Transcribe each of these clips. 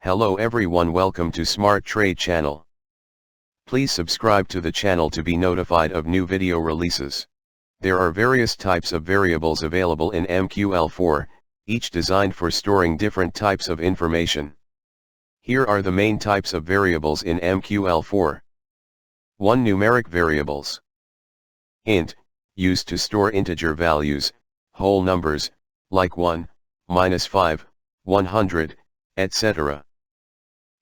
Hello everyone, welcome to Smart Trade channel. Please subscribe to the channel to be notified of new video releases. There are various types of variables available in Mql4, each designed for storing different types of information. Here are the main types of variables in Mql4. 1. Numeric variables. Int, used to store integer values, whole numbers, like 1, -5, 100, etc.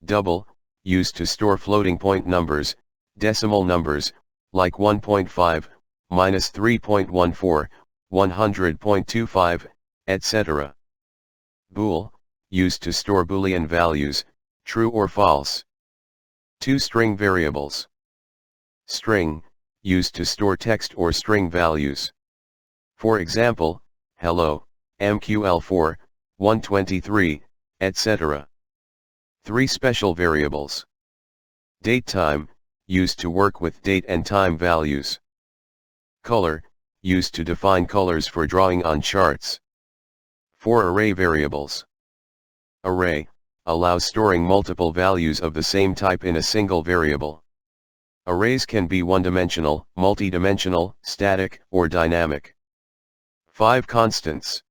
Double, used to store floating point numbers, decimal numbers, like 1.5, -3.14, 100.25, etc. Bool, used to store Boolean values, true or false. 2. String variables. String, used to store text or string values. For example, hello, Mql4, 123, etc. 3. Special variables. Datetime, used to work with date and time values. Color, used to define colors for drawing on charts. 4. Array variables. Array, allows storing multiple values of the same type in a single variable. Arrays can be one-dimensional, multi-dimensional, static, or dynamic. 5. Constants.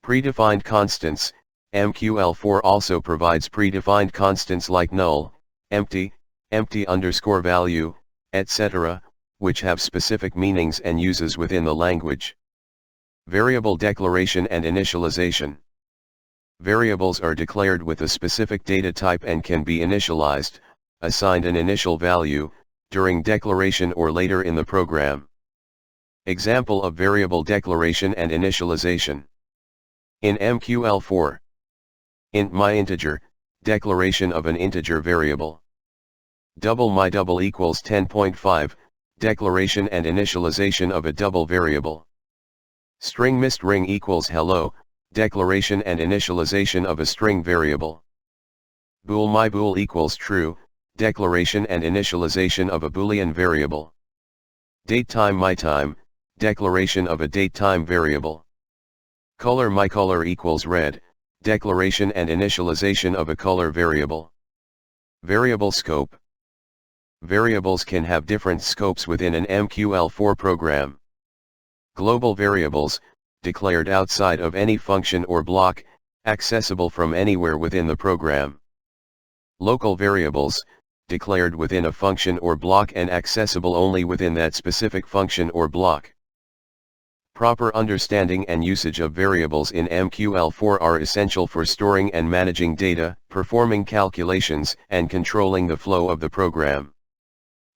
Predefined constants. Mql4 also provides predefined constants like null, empty, empty_value, etc., which have specific meanings and uses within the language. Variable declaration and initialization. Variables are declared with a specific data type and can be initialized, assigned an initial value, during declaration or later in the program. Example of variable declaration and initialization. In Mql4. Int myInteger, declaration of an integer variable. Double myDouble equals 10.5, declaration and initialization of a double variable. String myString equals hello, declaration and initialization of a string variable. Bool myBool equals true, declaration and initialization of a Boolean variable. Datetime myTime, declaration of a datetime variable. Color myColor equals red, declaration and initialization of a color variable. Variable scope. Variables can have different scopes within an Mql4 program. Global variables, declared outside of any function or block, accessible from anywhere within the program. Local variables, declared within a function or block and accessible only within that specific function or block. Proper understanding and usage of variables in Mql4 are essential for storing and managing data, performing calculations, and controlling the flow of the program.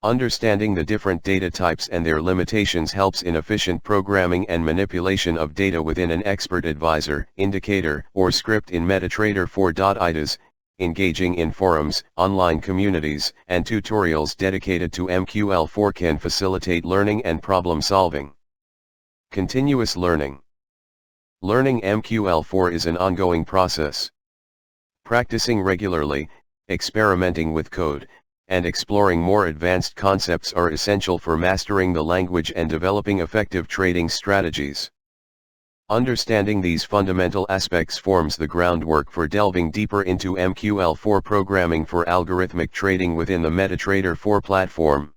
Understanding the different data types and their limitations helps in efficient programming and manipulation of data within an expert advisor, indicator, or script in MetaTrader4.itas, engaging in forums, online communities, and tutorials dedicated to Mql4 can facilitate learning and problem solving. Continuous learning. Learning Mql4 is an ongoing process. Practicing regularly, experimenting with code, and exploring more advanced concepts are essential for mastering the language and developing effective trading strategies. Understanding these fundamental aspects forms the groundwork for delving deeper into Mql4 programming for algorithmic trading within the MetaTrader4 platform.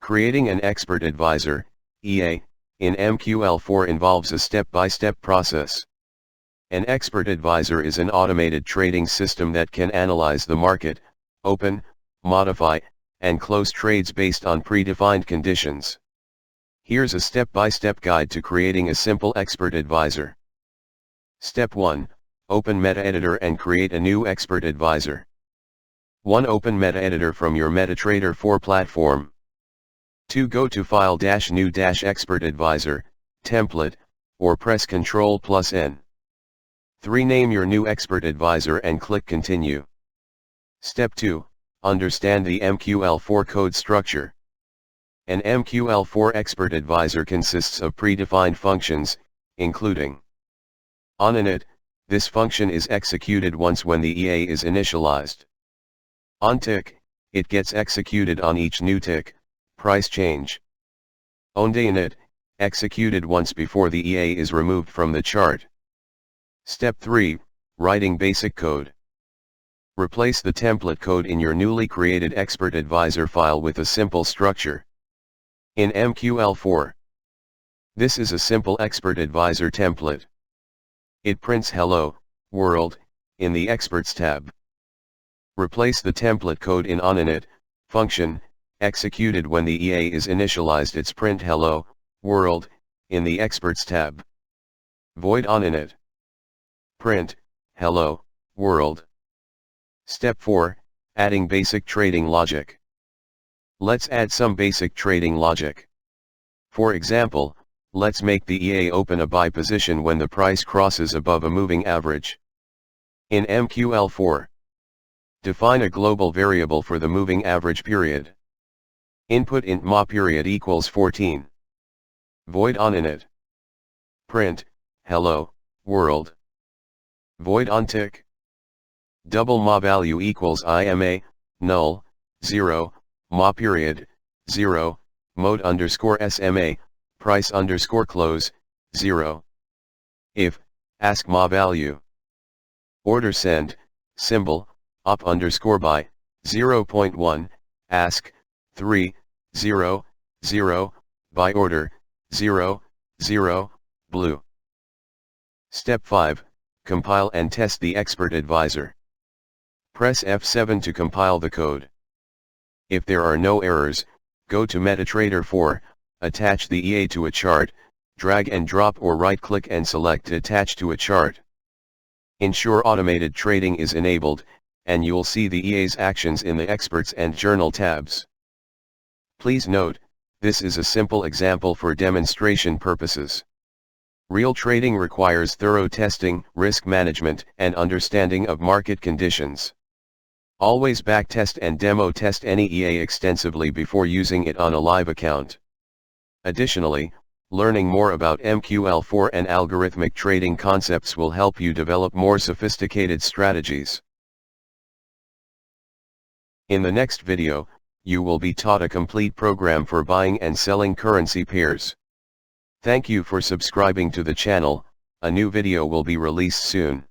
Creating an expert advisor, EA, in Mql4 involves a step-by-step process. An expert advisor is an automated trading system that can analyze the market, open, modify, and close trades based on predefined conditions. Here's a step-by-step guide to creating a simple expert advisor. Step 1. Open MetaEditor and create a new expert advisor. 1. Open MetaEditor from your MetaTrader4 platform. 2. Go to File-New-Expert Advisor, Template, or press Ctrl+N. 3. Name your new expert advisor and click Continue. Step 2. Understand the Mql4 code structure. An Mql4 expert advisor consists of predefined functions, including onInit, this function is executed once when the EA is initialized. onTick, it gets executed on each new tick, price change. onDayInit, executed once before the EA is removed from the chart. Step 3, Writing basic code. Replace the template code in your newly created Expert Advisor file with a simple structure. In Mql4. This is a simple Expert Advisor template. It prints Hello, World, in the Experts tab. Replace the template code in onInit function, executed when the EA is initialized. Its print Hello, World, in the Experts tab. Void onInit. Print, Hello, World. Step 4, adding basic trading logic. Let's add some basic trading logic. For example, let's make the EA open a buy position when the price crosses above a moving average. In Mql4. Define a global variable for the moving average period. Input int ma period equals 14. Void onInit. Print, Hello, World. Void onTick. Double ma value equals IMA, null, 0, ma period, 0, mode underscore SMA, price underscore close, 0. If, ask ma value. Order send, symbol, up underscore by, 0.1, ask, 3, 0, 0, by order, 0, 0, blue. Step 5, compile and test the Expert Advisor. Press F7 to compile the code. If there are no errors, go to MetaTrader 4, attach the EA to a chart, drag and drop or right-click and select Attach to a chart. Ensure automated trading is enabled, and you'll see the EA's actions in the Experts and Journal tabs. Please note, this is a simple example for demonstration purposes. Real trading requires thorough testing, risk management, and understanding of market conditions. Always backtest and demo test any EA extensively before using it on a live account. Additionally, learning more about Mql4 and algorithmic trading concepts will help you develop more sophisticated strategies. In the next video, you will be taught a complete program for buying and selling currency pairs. Thank you for subscribing to the channel. A new video will be released soon.